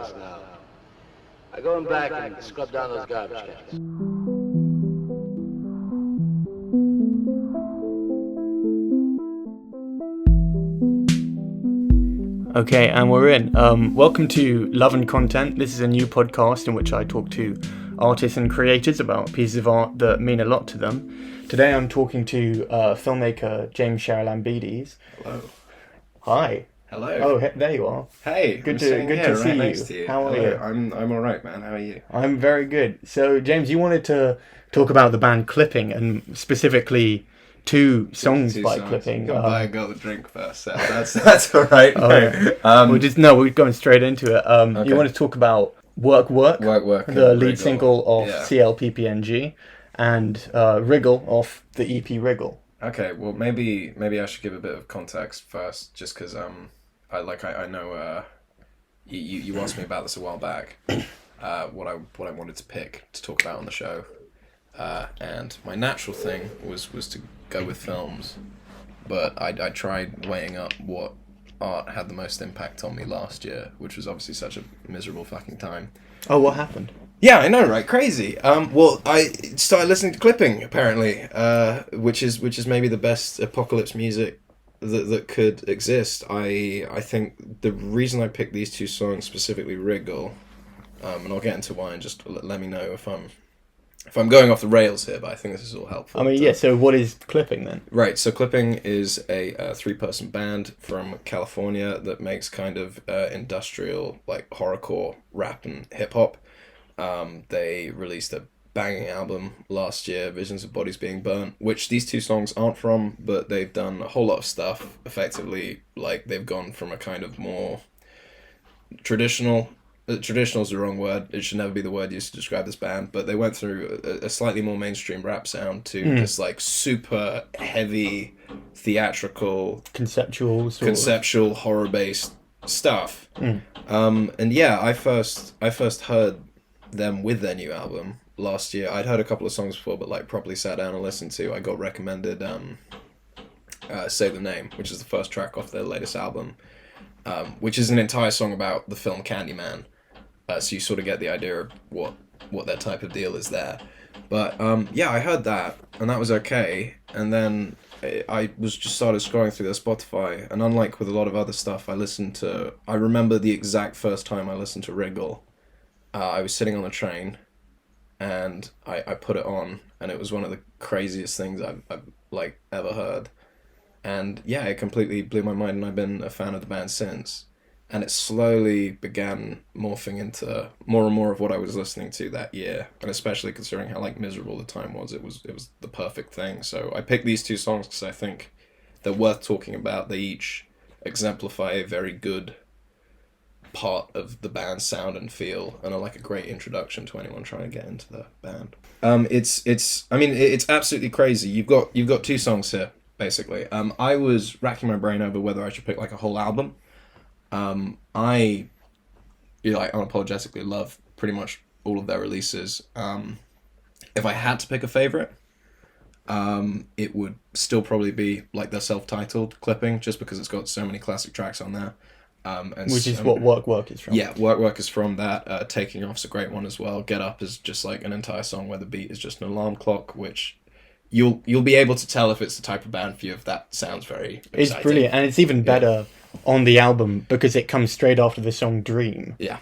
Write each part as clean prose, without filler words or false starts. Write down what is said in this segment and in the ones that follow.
hours now. I go in back and scrub down those garbage cans. Okay, and we're in. Welcome to Love and Content. This is a new podcast in which I talk to artists and creators about pieces of art that mean a lot to them. Today I'm talking to filmmaker James Charalambides. Hello. Hi. Hello. Oh, there you are. Hey. Good to see right you. next to you. How are Hello. you? I'm all right, man. How are you? I'm very good. So, James, you wanted to talk about the band Clipping and specifically two songs by songs. Clipping. You got to buy a girl a drink first, so that's all right. We're going straight into it. Okay. You want to talk about Work, the lead single of CLPPNG, and Wriggle off the EP Wriggle. Okay, well maybe I should give a bit of context first, just because I know you asked me about this a while back. What I wanted to pick to talk about on the show, and my natural thing was to go with films, but I tried weighing up what art had the most impact on me last year, which was obviously such a miserable fucking time. Oh, what happened? Yeah, I know, right? Crazy. Well, I started listening to Clipping, apparently, which is maybe the best apocalypse music that could exist. I think the reason I picked these two songs, specifically Wriggle, and I'll get into why, and just let me know if I'm going off the rails here, but I think this is all helpful. I mean, so what is Clipping then? Right, so Clipping is a three-person band from California that makes kind of industrial, like, horrorcore rap and hip-hop. They released a banging album last year, Visions of Bodies Being Burnt, which these two songs aren't from, but they've done a whole lot of stuff. Effectively, like, they've gone from a kind of more traditional is the wrong word, it should never be the word used to describe this band, but they went through a slightly more mainstream rap sound to this like super heavy theatrical conceptual horror based stuff. And yeah, I first heard them with their new album last year. I'd heard a couple of songs before, but like properly sat down and listened to. I got recommended Say the Name, which is the first track off their latest album, which is an entire song about the film Candyman. So you sort of get the idea of what their type of deal is there. But yeah, I heard that, and that was okay. And then I was just started scrolling through their Spotify, and unlike with a lot of other stuff, I remember the exact first time I listened to Wriggle. I was sitting on a train, and I put it on, and it was one of the craziest things I've like ever heard. And yeah, it completely blew my mind, and I've been a fan of the band since. And it slowly began morphing into more and more of what I was listening to that year, and especially considering how like miserable the time was, it was the perfect thing. So I picked these two songs because I think they're worth talking about. They each exemplify a very good part of the band's sound and feel, and are like a great introduction to anyone trying to get into the band. It's absolutely crazy. You've got two songs here basically. I was racking my brain over whether I should pick like a whole album. I unapologetically love pretty much all of their releases. If I had to pick a favorite, it would still probably be like their self-titled Clipping, just because it's got so many classic tracks on there. Which is what Work is from. Yeah, Work is from that. Taking Off's a great one as well. Get Up is just like an entire song where the beat is just an alarm clock, which you'll be able to tell if it's the type of band for you if that sounds very exciting. It's brilliant, and it's even better on the album because it comes straight after the song Dream. Yeah.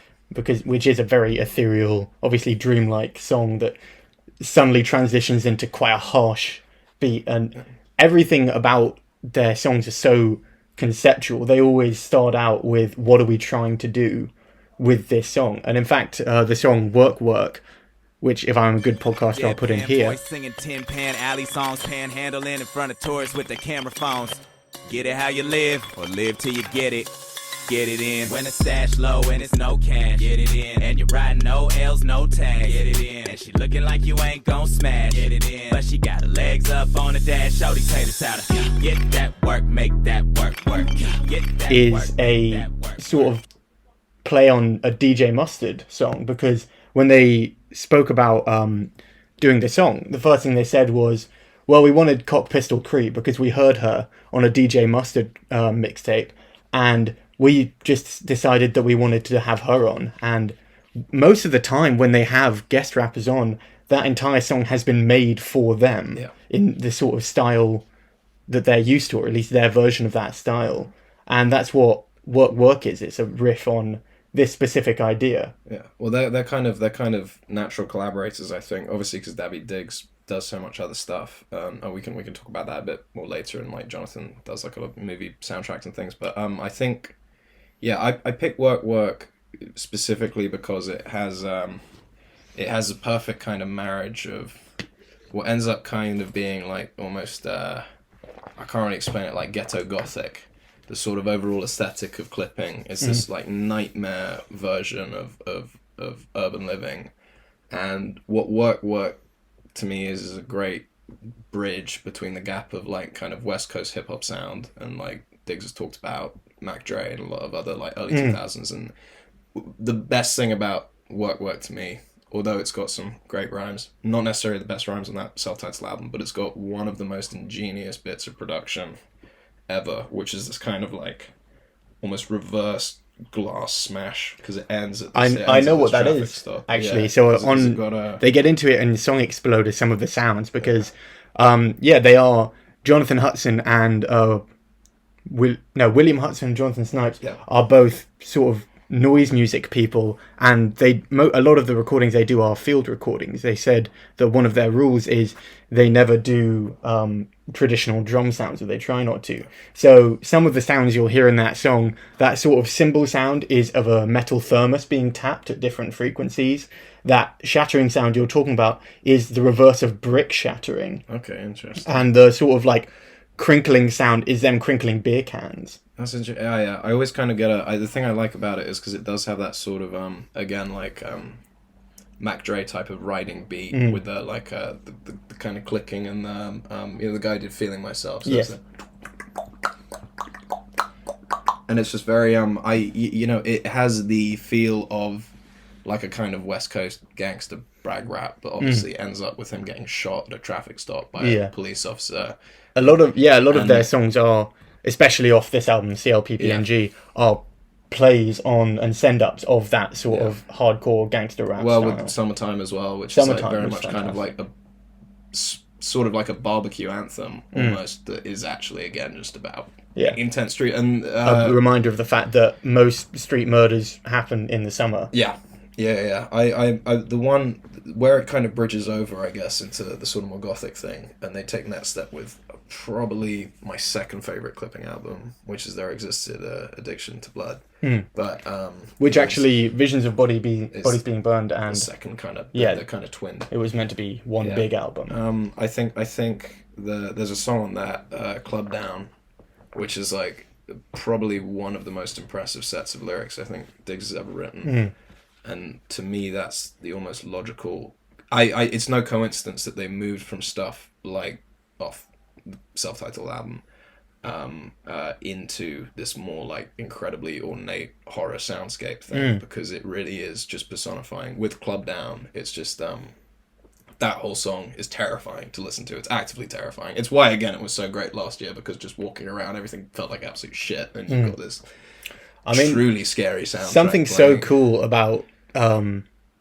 Which is a very ethereal, obviously dreamlike song that suddenly transitions into quite a harsh beat, and everything about their songs is so conceptual. They always start out with, what are we trying to do with this song? And in fact, the song Work, which if I'm a good podcaster, I'll put in here. Singing Tin Pan Alley songs, panhandling in front of tourists with their camera phones. Get it how you live, or live till you get it. Get it in. When the stash low and it's no cash, get it in. And you're riding no L's, no tags, get it in. And she looking like you ain't gon' smash, get it in. But she got her legs up on the dash, show these haters how to get that work, make that work. Get that is work, a sort of play on a DJ Mustard song, because when they spoke about doing the song, the first thing they said was, well, we wanted Cock Pistol Cree because we heard her on a DJ Mustard mixtape, and we just decided that we wanted to have her on. And most of the time when they have guest rappers on, that entire song has been made for them in the sort of style that they're used to, or at least their version of that style. And that's what work is. It's a riff on this specific idea. Yeah, well, they're kind of natural collaborators, I think. Obviously, because David Diggs does so much other stuff. And we can talk about that a bit more later. And like Jonathan does like a lot of movie soundtracks and things. But I think, I picked Work specifically because it has a perfect kind of marriage of what ends up kind of being like almost I can't really explain it, like ghetto gothic. The sort of overall aesthetic of clipping is this like nightmare version of urban living, and what work to me is a great bridge between the gap of like kind of West Coast hip hop sound and like Diggs has talked about Mac Dre and a lot of other like early 2000s. And the best thing about work to me, although it's got some great rhymes, not necessarily the best rhymes on that self-titled album, but it's got one of the most ingenious bits of production ever, which is this kind of like almost reverse glass smash, because it ends at this, I know what that is stop. actually. So they get into it in Song Explode as some of the sounds, because they are Jonathan Hudson and William Hudson and Jonathan Snipes are both sort of noise music people, and a lot of the recordings they do are field recordings. They said that one of their rules is they never do traditional drum sounds, or they try not to. So some of the sounds you'll hear in that song, that sort of cymbal sound is of a metal thermos being tapped at different frequencies. That shattering sound you're talking about is the reverse of brick shattering. Okay, interesting. And the sort of like crinkling sound is them crinkling beer cans. That's interesting. Yeah. I always kind of get the thing I like about it is because it does have that sort of again like Mac Dre type of riding beat with the like the kind of clicking and the guy did Feeling Myself. So yes. And it's just very it has the feel of like a kind of West Coast gangster brag rap, but obviously ends up with him getting shot at a traffic stop by a police officer. A lot of their songs are, especially off this album, CLPPNG, are plays on and send-ups of that sort of hardcore gangster rap style. With Summertime as well, which is like very much kind of like sort of like a barbecue anthem almost, that is actually again just about intense street and a reminder of the fact that most street murders happen in the summer. I the one where it kind of bridges over, I guess, into the sort of more gothic thing, and they take that step with probably my second favorite clipping album, which is There Existed Addiction to Blood. But which actually Visions of Bodies Being Burned and the second kind of they're kind of twinned. It was meant to be one big album. I think there's a song on that, Club Down, which is like probably one of the most impressive sets of lyrics I think Diggs has ever written. And to me, that's the almost logical. It's no coincidence that they moved from stuff like off the self-titled album into this more like incredibly ornate horror soundscape thing, because it really is just personifying. With Club Down, it's just that whole song is terrifying to listen to. It's actively terrifying. It's why again it was so great last year, because just walking around everything felt like absolute shit, and you've got this truly scary soundtrack. Something so cool about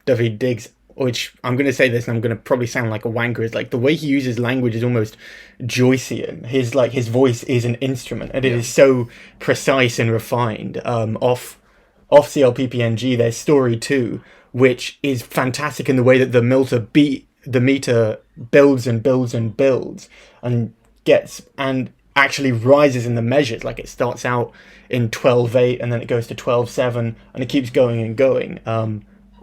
David Diggs, which I'm going to say this and I'm going to probably sound like a wanker, is like the way he uses language is almost Joycean. His voice is an instrument, and it is so precise and refined. Off CLPPNG, there's Story 2, which is fantastic in the way that the meter builds and builds and builds and actually rises in the measures. Like it starts out in 12/8 and then it goes to 12/7 and it keeps going and going.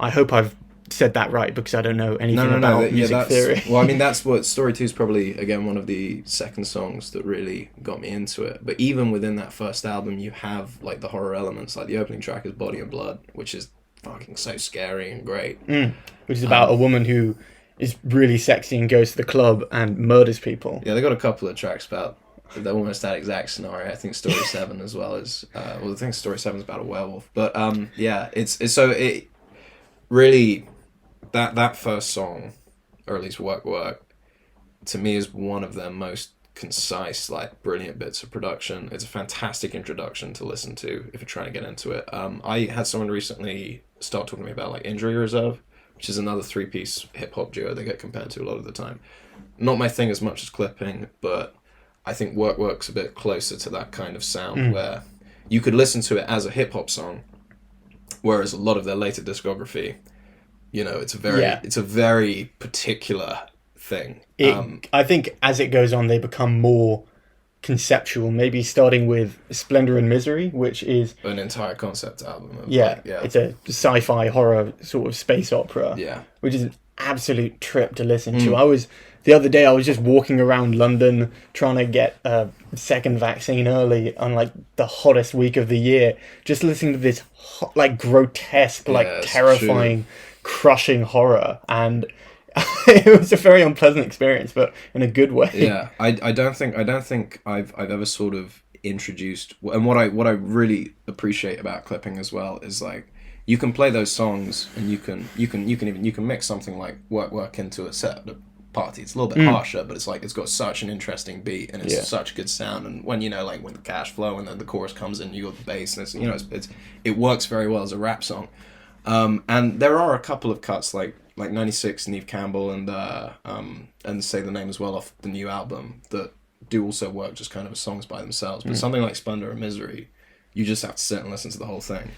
I hope I've said that right, because I don't know anything about music theory. Well, I mean, that's what Story 2 is probably, again, one of the second songs that really got me into it. But even within that first album, you have like the horror elements. Like the opening track is Body and Blood, which is fucking so scary and great. Which is about a woman who is really sexy and goes to the club and murders people. Yeah, they got a couple of tracks about almost that exact scenario. I think Story 7 as well as I think Story 7 is about a werewolf. But it's so it really, that first song, or at least Work, to me is one of their most concise, like brilliant bits of production. It's a fantastic introduction to listen to if you're trying to get into it. I had someone recently start talking to me about like Injury Reserve, which is another 3-piece hip hop duo they get compared to a lot of the time. Not my thing as much as Clipping, but I think Work's a bit closer to that kind of sound where you could listen to it as a hip hop song, whereas a lot of their later discography, you know, it's a very particular thing. I think as it goes on, they become more conceptual, maybe starting with Splendor and Misery, which is an entire concept album. It's a sci-fi horror sort of space opera, which is an absolute trip to listen to. The other day I was just walking around London trying to get a second vaccine early on like the hottest week of the year, just listening to this like grotesque, like terrifying, crushing horror, and it was a very unpleasant experience, but in a good way. Yeah, I don't think I've ever sort of introduced, and what I really appreciate about Clipping as well is like you can play those songs and you can mix something like Work into a set party. It's a little bit harsher, but it's like it's got such an interesting beat and it's such a good sound. And when you know, like when the cash flow and then the chorus comes in, you got the bass, and it's, you know, it works very well as a rap song. And there are a couple of cuts like 96 Neve Campbell and Say the Name as well off the new album that do also work just kind of as songs by themselves. But something like Splendor and Misery, you just have to sit and listen to the whole thing.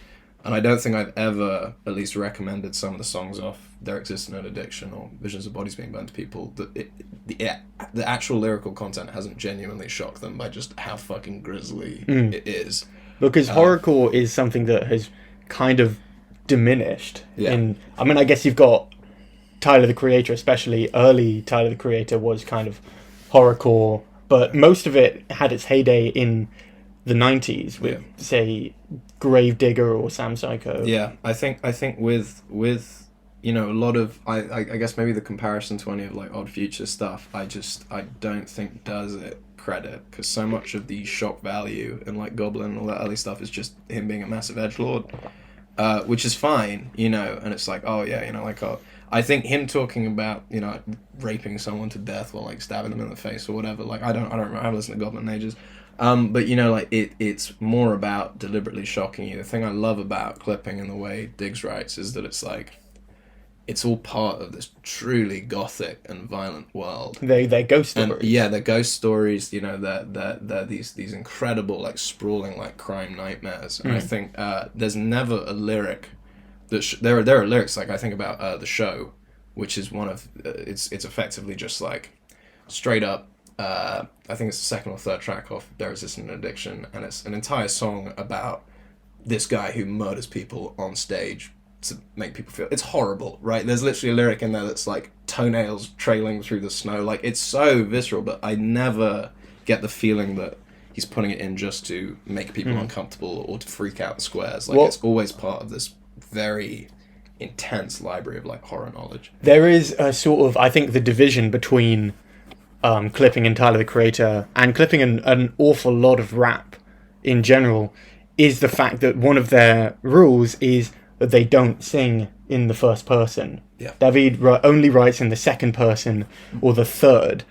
And I don't think I've ever at least recommended some of the songs off Their Existence and Addiction or Visions of Bodies Being Burned to people that the actual lyrical content hasn't genuinely shocked them by just how fucking grisly it is. Because horrorcore is something that has kind of diminished. I guess you've got Tyler the Creator, especially early Tyler the Creator was kind of horrorcore, but most of it had its heyday in the 90s with say Gravedigger or Sam Psycho. I think with you know a lot of I guess maybe the comparison to any of like Odd Future stuff I don't think does it credit, because so much of the shock value in like Goblin and all that early stuff is just him being a massive edgelord, which is fine, you know, and it's like, oh yeah, you know, like I think him talking about, you know, raping someone to death or like stabbing them in the face or whatever, like I don't remember, I haven't listened to Goblin in ages. But you know, like it's more about deliberately shocking you. The thing I love about Clipping and the way Diggs writes is that it's like it's all part of this truly gothic and violent world. They're ghost stories. And, they're ghost stories. You know, they're these incredible like sprawling like crime nightmares. And I think there's never a lyric that there are lyrics like I think about The Show, which is one of it's effectively just like straight up. I think it's the second or third track off There Is an Addiction, and it's an entire song about this guy who murders people on stage to make people feel... It's horrible, right? There's literally a lyric in there that's like toenails trailing through the snow. Like, it's so visceral, but I never get the feeling that he's putting it in just to make people uncomfortable or to freak out the squares. Like, it's always part of this very intense library of like horror knowledge. There is a sort of, I think, the division between Clipping and Tyler the Creator, and Clipping and an awful lot of rap in general, is the fact that one of their rules is that they don't sing in the first person. David only writes in the second person or the third,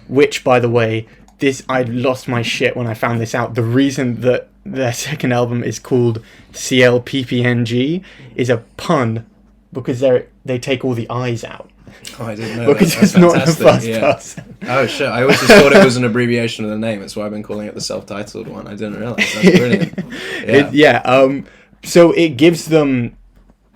which, by the way, I lost my shit when I found this out. The reason that their second album is called CLPPNG is a pun, because they take all the I's out. Oh, I didn't know because that. it's not in the first person. Oh shit, I always just thought it was an abbreviation of the name. That's why I've been calling it the self-titled one. I didn't realise. That's brilliant. So it gives them,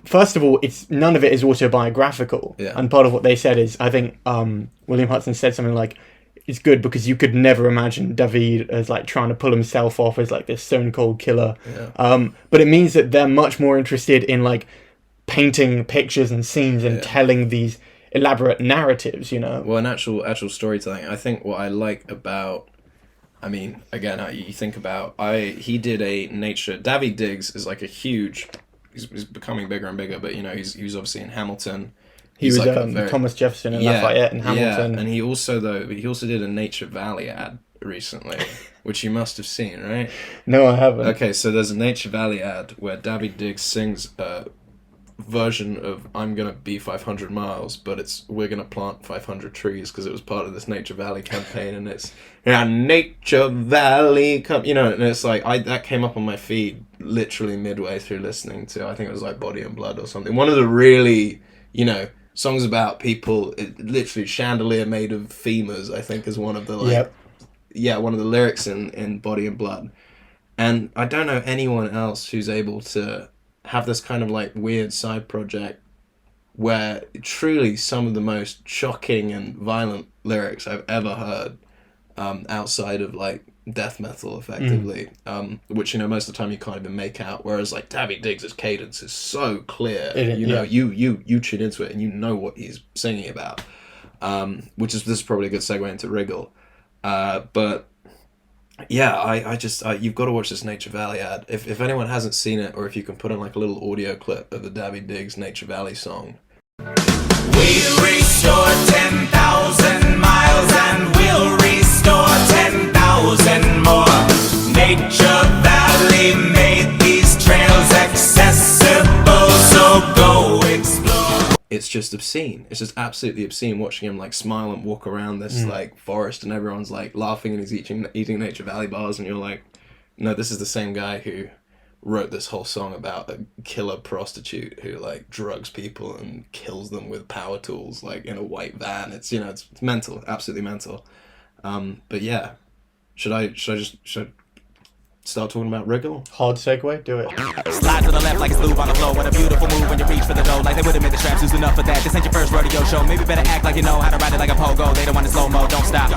first of all, none of it is autobiographical. And part of what they said is, I think William Hudson said something like, it's good because you could never imagine David as like trying to pull himself off as like this stone cold killer. But it means that they're much more interested in like painting pictures and scenes and telling these elaborate narratives, you know. Well, an actual storytelling. I think what I like about, I mean, again, you think about, he did a nature. David Diggs is like a huge. He's becoming bigger and bigger, but you know, he was obviously in Hamilton. He was like Thomas Jefferson and Lafayette and Hamilton. Yeah, and he also did a Nature Valley ad recently, which you must have seen, right? No, I haven't. Okay, so there's a Nature Valley ad where David Diggs sings version of I'm gonna be 500 miles, but it's we're gonna plant 500 trees because it was part of this Nature Valley campaign, and it's Nature Valley, and it's like that came up on my feed literally midway through listening to, I think it was like Body and Blood or something. One of the really, songs about people, literally chandelier made of femurs, I think is one of the one of the lyrics in Body and Blood. And I don't know anyone else who's able to have this kind of like weird side project where truly some of the most shocking and violent lyrics I've ever heard, outside of like death metal effectively, which most of the time you can't even make out, whereas like Daveed Diggs' cadence is so clear. You tune into it and you know what he's singing about, this is probably a good segue into Wriggle, but yeah, I just you've got to watch this Nature Valley ad. If anyone hasn't seen it, or if you can put on like a little audio clip of the Daveed Diggs Nature Valley song. We'll restore 10,000 miles and we'll restore 10,000 more. Nature Valley made these trails accessible, so go explore. It's just obscene. It's just absolutely obscene watching him like smile and walk around this like forest, and everyone's like laughing and he's eating Nature Valley bars, and you're like, no, this is the same guy who wrote this whole song about a killer prostitute who like drugs people and kills them with power tools like in a white van. It's it's mental, absolutely mental. But yeah, should I start talking about Wriggle? Hard segue, do it. Slide to the left like it's lube on the floor. What a beautiful move when you reach for the dough. Like they would've made the straps loose enough for that. This ain't your first rodeo show. Maybe better act like you know how to ride it like a pogo. They don't want it slow-mo, don't stop.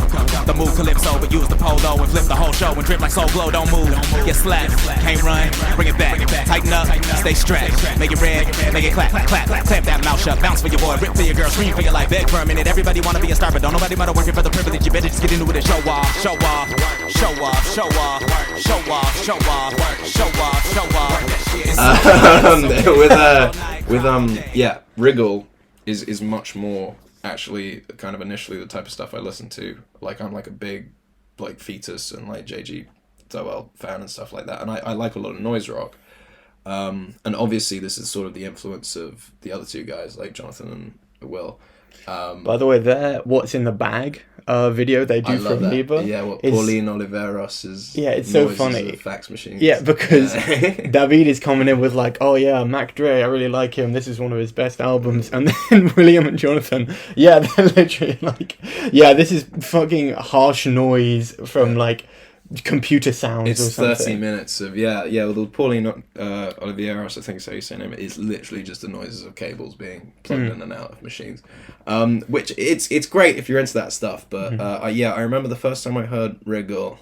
The move calypso, but use the polo and flip the whole show and drip like Soul Glow. Don't move, get slapped, can't run, bring it back. Tighten up, stay strapped. Make it red, make it clap, clap, clap. Clamp that mouth shut, bounce for your boy, rip for your girl, scream for your life. Beg for a minute, everybody wanna be a star, but don't nobody matter working for the privilege. You better just get into it and show off, show off, show off, show off, show off, show off. Wriggle is much more actually kind of initially the type of stuff I listen to. Like I'm like a big like Fetus and like JG Towell fan and stuff like that, and I like a lot of noise rock. And obviously this is sort of the influence of the other two guys like Jonathan and Will. By the way, their What's in the Bag video they do for Amoeba. Yeah, Pauline Oliveros is. Yeah, it's so funny. Fax machines. Yeah, because Daveed is coming in with like, oh yeah, Mac Dre, I really like him. This is one of his best albums. And then William and Jonathan, they're literally like, yeah, this is fucking harsh noise from like computer sounds it's or something. 30 minutes of well, Pauline Oliveros, I think is how you say name, is literally just the noises of cables being plugged in and out of machines, which it's great if you're into that stuff, but I remember the first time I heard Wriggle,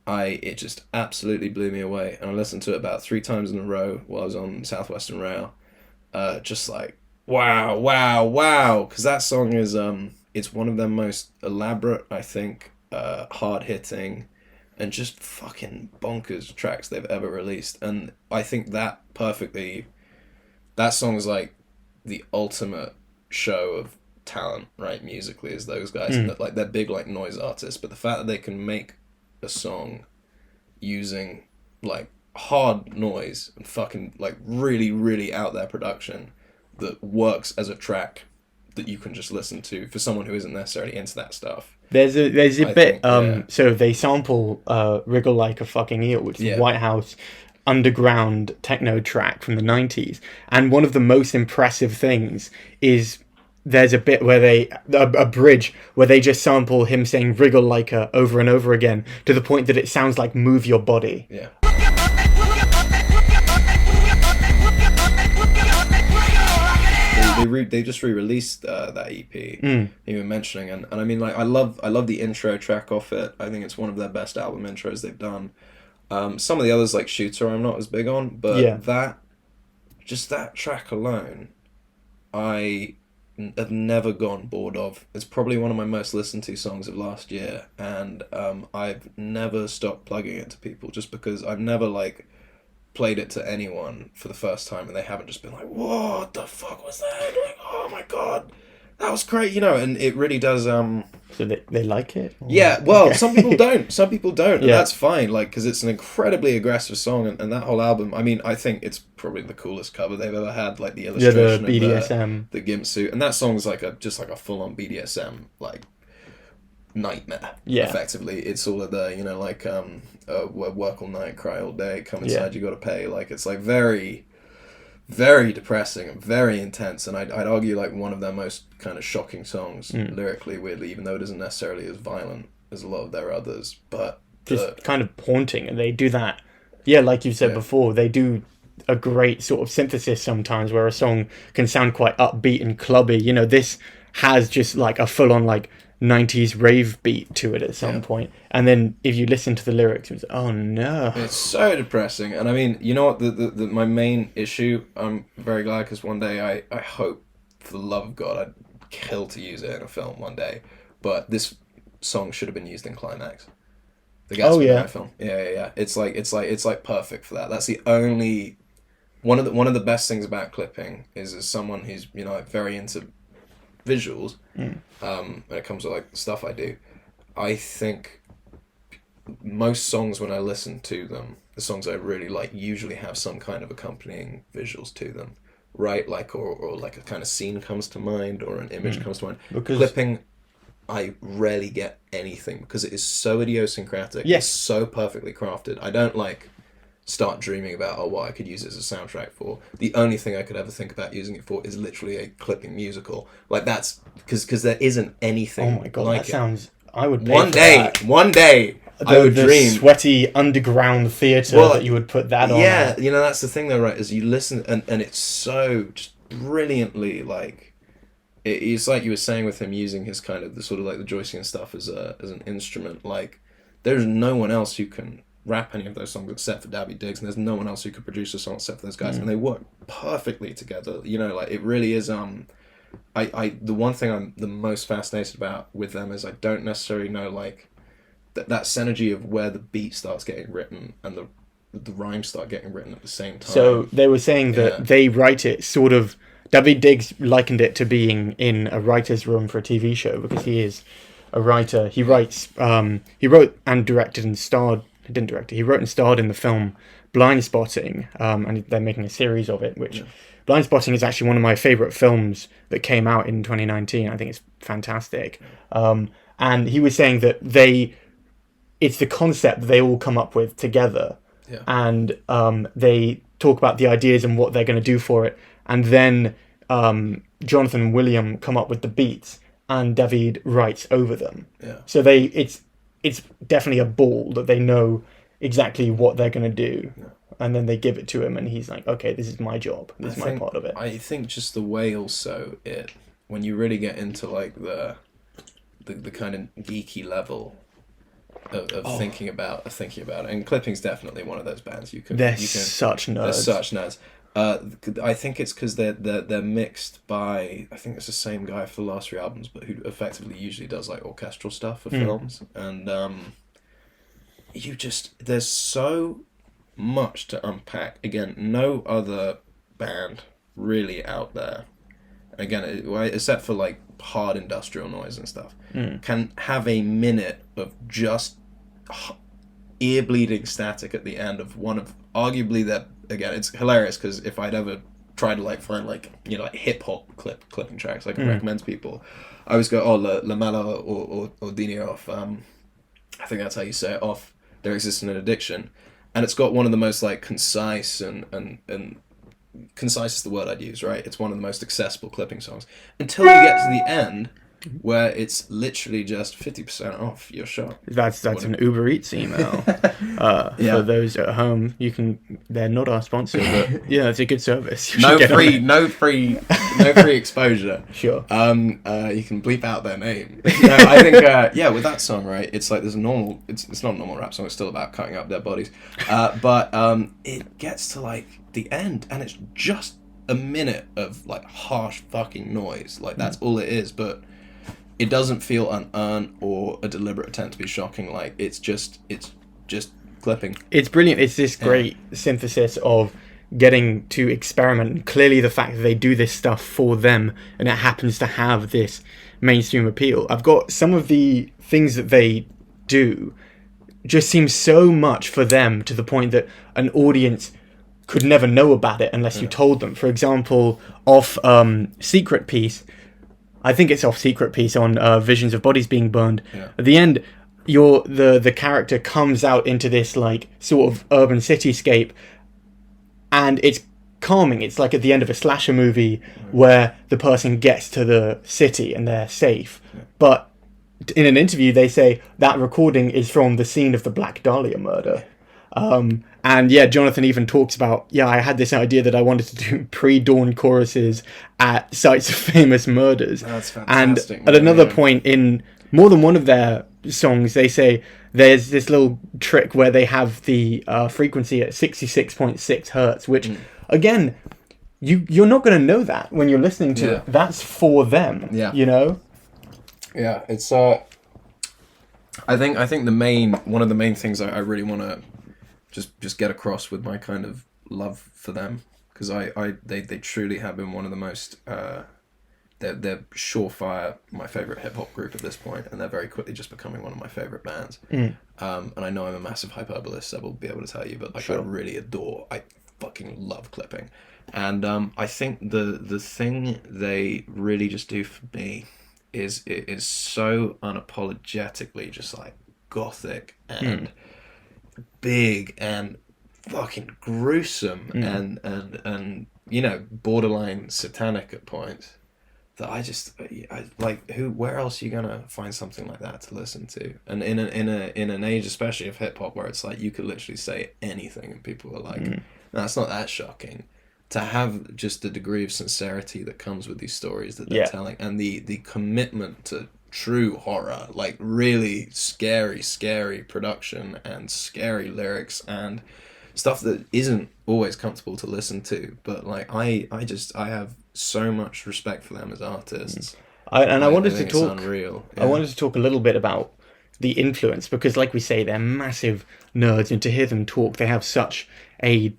it just absolutely blew me away, and I listened to it about 3 times in a row while I was on Southwestern Rail, just like wow, because that song is it's one of their most elaborate, I think, hard-hitting and just fucking bonkers tracks they've ever released. And I think that song is like the ultimate show of talent, right, musically, is those guys. And that, like, they're big like noise artists, but the fact that they can make a song using like hard noise and fucking like really, really out there production that works as a track that you can just listen to for someone who isn't necessarily into that stuff. There's a bit, so they sample Wriggle Like a Fucking Eel, which is a White House underground techno track from the 90s. And one of the most impressive things is there's a bit where a bridge where they just sample him saying Wriggle Like a over and over again to the point that it sounds like Move Your Body. Yeah. They just re-released that EP you were mentioning, and I mean, like, I love the intro track off it. I think it's one of their best album intros they've done. Some of the others, like Shooter, I'm not as big on, but that track alone, I have never gone bored of. It's probably one of my most listened to songs of last year, and I've never stopped plugging it to people just because I've never like played it to anyone for the first time and they haven't just been like, what the fuck was that? Like, oh my god, that was great, and it really does So they like it? Or... Yeah, well, some people don't. Some people don't, and Yeah. that's fine. Like, because it's an incredibly aggressive song, and that whole album. I mean, I think it's probably the coolest cover they've ever had. Like the illustration the BDSM. of the gimp suit, and that song's like just like a full on BDSM like nightmare. Yeah. Effectively, it's all of the like work all night, cry all day, come inside, you got to pay. Like it's like very, very depressing and very intense, and I'd argue like one of their most kind of shocking songs lyrically, weirdly, even though it isn't necessarily as violent as a lot of their others, but just kind of haunting. And they do that, like you said before, they do a great sort of synthesis sometimes where a song can sound quite upbeat and clubby. This has just like a full-on like 90s rave beat to it at some point, and then if you listen to the lyrics, it's oh no, it's so depressing. And I mean, you know what, the my main issue, I'm very glad, because one day I hope, for the love of God, I'd kill to use it in a film one day, but this song should have been used in Climax, the Gatsby film. Yeah, it's like perfect for that. That's the only one of the best things about clipping is, as someone who's very into visuals, when it comes to like the stuff I do, I think most songs, when I listen to them, the songs I really like usually have some kind of accompanying visuals to them, right? Like or like a kind of scene comes to mind, or an image comes to mind. Because clipping, I rarely get anything, because it is so idiosyncratic. Yes. It's so perfectly crafted. I don't like start dreaming about what I could use it as a soundtrack for. The only thing I could ever think about using it for is literally a clipping musical. Like that's because there isn't anything. Oh my god, like that sounds. I would pay one for day. that. One day, I would the dream. Sweaty underground theatre that you would put that on. Yeah, that's the thing though, right? Is you listen and it's so just brilliantly like. It's like you were saying with him using his kind of the sort of like the joystick and stuff as an instrument. Like there's no one else who can rap any of those songs except for Dabby Diggs, and there's no one else who could produce a song except for those guys, and they work perfectly together. Like it really is. The one thing I'm the most fascinated about with them is I don't necessarily know like that synergy of where the beat starts getting written and the rhymes start getting written at the same time. So they were saying that they write it sort of. David Diggs likened it to being in a writer's room for a TV show, because he is a writer. He writes. He wrote and directed and starred. He didn't direct it. He wrote and starred in the film Blind Spotting, and they're making a series of it, which Blind Spotting is actually one of my favourite films that came out in 2019. I think it's fantastic. And he was saying that it's the concept that they all come up with together, and they talk about the ideas and what they're going to do for it, and then Jonathan and William come up with the beats, and David writes over them. Yeah. So it's definitely a ball that they know exactly what they're going to do, and then they give it to him, and he's like, okay, this is my job, this is my part of it. I think just the way also when you really get into like the kind of geeky level of thinking about it, and Clipping's definitely one of those bands they're such nerds. They're such nerds. I think it's because they're mixed by, I think it's the same guy for the last 3 albums, but who effectively usually does like orchestral stuff for films, and there's so much to unpack. Again, no other band really out there, again, except for like hard industrial noise and stuff, can have a minute of just ear bleeding static at the end of one of arguably their. Again, it's hilarious because if I'd ever tried to like find like like hip hop clipping tracks I can recommend to people, I always go La Mala or Dini off. I think that's how you say it, off There Exists an Addiction, and it's got one of the most like concise and concise is the word I'd use, right? It's one of the most accessible clipping songs until you get to the end, where it's literally just 50% off your shop. That's an Uber Eats email. For those at home, they're not our sponsor, but yeah, it's a good service. No free exposure. Sure. You can bleep out their name. I think with that song, right, it's like there's a normal, it's not a normal rap song, it's still about cutting up dead bodies. But it gets to like the end and it's just a minute of like harsh fucking noise. Like that's all it is, but it doesn't feel unearned or a deliberate attempt to be shocking. Like it's just clipping. It's brilliant. It's this great synthesis of getting to experiment. And clearly the fact that they do this stuff for them and it happens to have this mainstream appeal. I've got some of the things that they do just seem so much for them, to the point that an audience could never know about it unless you told them. For example, off Secret Piece, I think it's off Secret Piece on Visions of Bodies Being Burned. Yeah. At the end, the character comes out into this like sort of urban cityscape, and it's calming. It's like at the end of a slasher movie where the person gets to the city and they're safe. Yeah. But in an interview, they say that recording is from the scene of the Black Dahlia murder. And yeah, Jonathan even talks about, I had this idea that I wanted to do pre-dawn choruses at sites of famous murders. That's fantastic. And at another point in more than one of their songs, they say there's this little trick where they have the frequency at 66.6 hertz, which again, you're not going to know that when you're listening to it. That's for them, you know? Yeah, it's I think one of the main things I really want to just get across with my kind of love for them, because they truly have been one of the most they're surefire my favorite hip hop group at this point, and they're very quickly just becoming one of my favorite bands. And I know I'm a massive hyperbolist, so I will be able to tell you, but like I really I fucking love Clipping, and I think the thing they really just do for me is it is so unapologetically just like gothic and big and fucking gruesome and you know, borderline satanic at points, that I like, where else are you gonna find something like that to listen to? And in an age especially of hip hop where it's like you could literally say anything and people are like, no, that's not that shocking. To have just the degree of sincerity that comes with these stories that they're telling, and the commitment to true horror, like really scary production and scary lyrics and stuff that isn't always comfortable to listen to, but like I have so much respect for them as artists. I wanted to talk unreal. I wanted to talk a little bit about the influence, because like we say, they're massive nerds, and to hear them talk, they have such a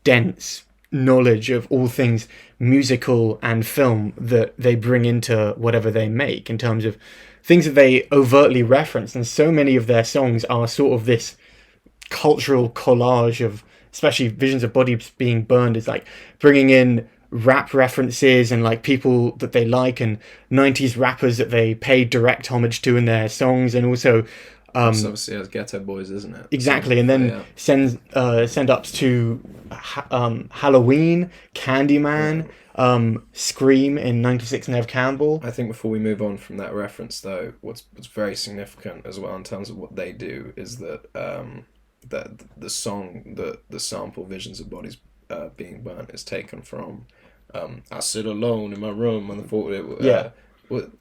dense knowledge of all things musical and film that they bring into whatever they make, in terms of things that they overtly reference. And so many of their songs are sort of this cultural collage of, especially Visions of Bodies Being Burned, is like bringing in rap references and like people that they like, and 90s rappers that they pay direct homage to in their songs, and also it's obviously as Ghetto Boys, isn't it? Exactly, and then send ups to Halloween, Candyman, Scream in 96 Nev Campbell. I think before we move on from that reference, though, what's very significant as well in terms of what they do is that that the song, the sample Visions of Bodies Being Burnt is taken from I Sit Alone in My Room on the 40.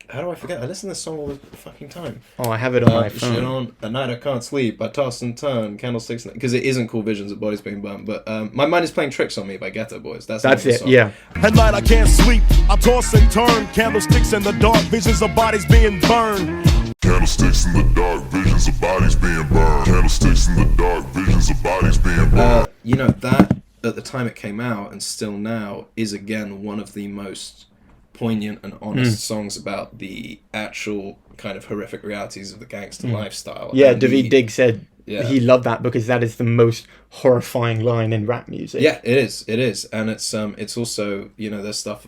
How do I forget? I listen to this song all the fucking time. Oh, I have it on my phone. Shit on At Night I Can't Sleep, I Toss and Turn, Candlesticks, because it isn't called Visions of Bodies Being Burnt, but My Mind Is Playing Tricks on Me by Ghetto Boys. That's it, song. Yeah. At night I can't sleep, I toss and turn, candlesticks in the dark, visions of bodies being burned. Candlesticks in the dark, visions of bodies being burned. Candlesticks in the dark, visions of bodies being burned. You know, that, at the time it came out, and still now, is again one of the most poignant and honest songs about the actual kind of horrific realities of the gangster lifestyle. Yeah, David Diggs said he loved that because that is the most horrifying line in rap music. Yeah, it is, and it's also, you know, there's a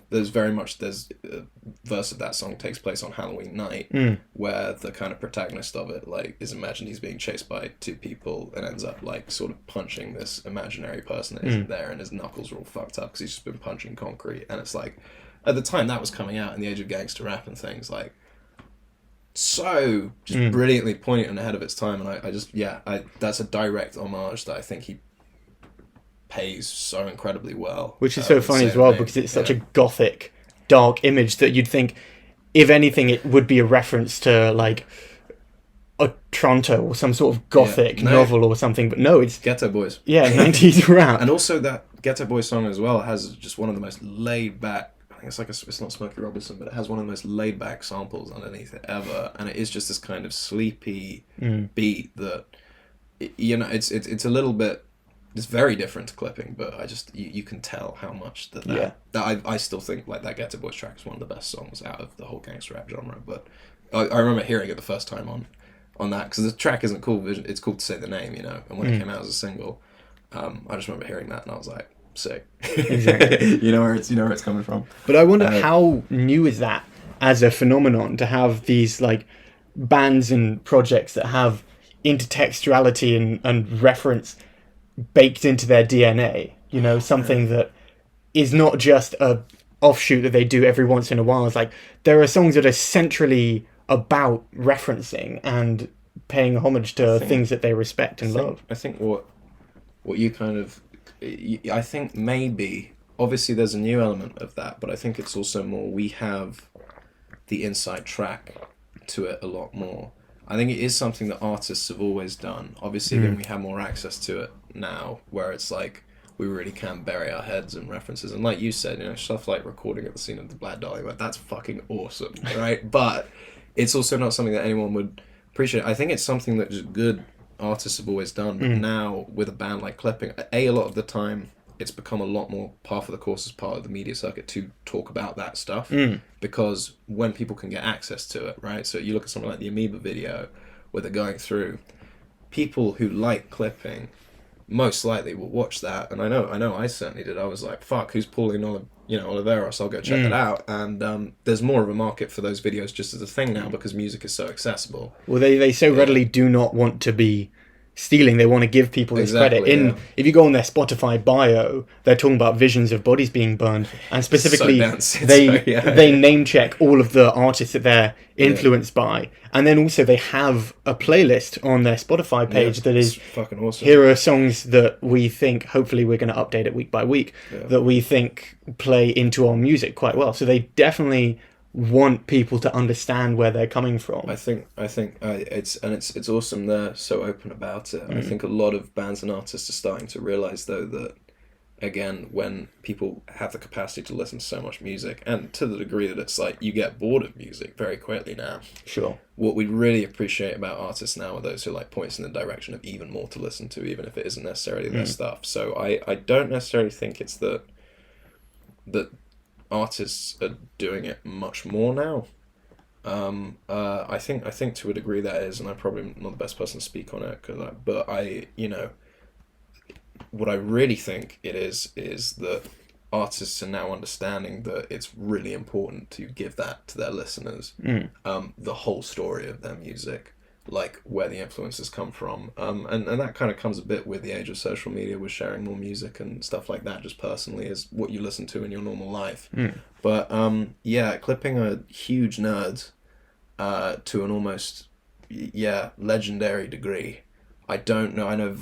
verse of that song takes place on Halloween night, where the kind of protagonist of it like is imagined he's being chased by two people and ends up like sort of punching this imaginary person that isn't there, and his knuckles are all fucked up because he's just been punching concrete, and it's like, at the time that was coming out in the age of gangster rap and things, like, so just brilliantly poignant and ahead of its time, and I that's a direct homage that I think he pays so incredibly well. Which is so funny as well, because it's such a gothic, dark image that you'd think, if anything, it would be a reference to like a Toronto or some sort of gothic novel or something, but no, it's Ghetto Boys. Yeah, 90s rap. And also that Ghetto Boys song as well has just one of the most laid back, it's not Smokey Robinson, but it has one of the most laid back samples underneath it ever, and it is just this kind of sleepy beat that, you know, it's a little bit it's very different to clipping, but I just you can tell how much that I still think like that Get to Boys track is one of the best songs out of the whole gangster rap genre. But I remember hearing it the first time on that, because the track isn't called Vision, it's called To Say the Name, you know. And when it came out as a single, I just remember hearing that and I was like, sick. Exactly. you know where it's coming from. But I wonder how new is that as a phenomenon to have these like bands and projects that have intertextuality and reference baked into their DNA, you know, something that is not just a offshoot that they do every once in a while. It's like there are songs that are centrally about referencing and paying homage to things that they respect and love. I think what you kind of, I think maybe, obviously there's a new element of that, but I think it's also more, we have the inside track to it a lot more. I think it is something that artists have always done. Obviously, then we have more access to it now, where it's like we really can bury our heads in references. And like you said, you know, stuff like recording at the scene of the Black Dahlia, like, that's fucking awesome, right? But it's also not something that anyone would appreciate. I think it's something that just good artists have always done. But now with a band like Clipping, a lot of the time it's become a lot more par for the course as part of the media circuit to talk about that stuff, because when people can get access to it, right? So you look at something like the Amoeba video where they're going through, people who like Clipping most likely will watch that, and I know I certainly did. I was like, fuck, who's Pauline Oliveros? I'll go check it out. And there's more of a market for those videos just as a thing now, because music is so accessible. Well, they so readily do not want to be stealing. They want to give people this credit. If you go on their Spotify bio, they're talking about visions of bodies being burned, and specifically they name check all of the artists that they're influenced by, and then also they have a playlist on their Spotify page that is fucking awesome. Here are songs that we think, hopefully we're going to update it week by week, that we think play into our music quite well. So they definitely want people to understand where they're coming from. I think it's awesome they're so open about it. I think a lot of bands and artists are starting to realize though that, again, when people have the capacity to listen to so much music, and to the degree that it's like you get bored of music very quickly now. Sure. What we really appreciate about artists now are those who like points in the direction of even more to listen to, even if it isn't necessarily their stuff. So I don't necessarily think it's that artists are doing it much more now. I think to a degree that is, and I'm probably not the best person to speak on it, but what I really think it is that artists are now understanding that it's really important to give that to their listeners, the whole story of their music, like where the influences come from, and that kind of comes a bit with the age of social media, with sharing more music and stuff like that, just personally, is what you listen to in your normal life. But Clipping are huge nerds to an almost legendary degree. I don't know, I know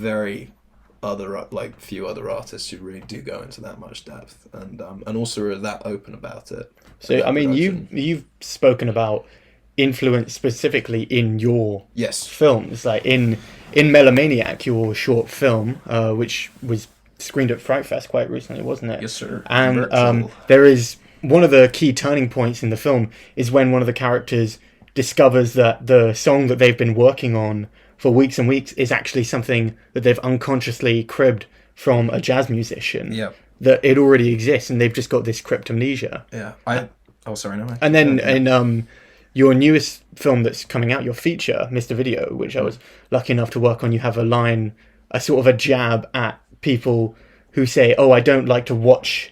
few other artists who really do go into that much depth, and also are that open about it. So I mean, you've spoken about influence specifically in your films, like in Melomaniac, your short film, which was screened at Fright Fest quite recently, wasn't it? Yes, sir. And there is one of the key turning points in the film is when one of the characters discovers that the song that they've been working on for weeks and weeks is actually something that they've unconsciously cribbed from a jazz musician. Yeah. That it already exists, and they've just got this cryptomnesia. Yeah. And then in your newest film that's coming out, your feature, Mr. Video, which I was lucky enough to work on, you have a sort of a jab at people who say, oh, I don't like to watch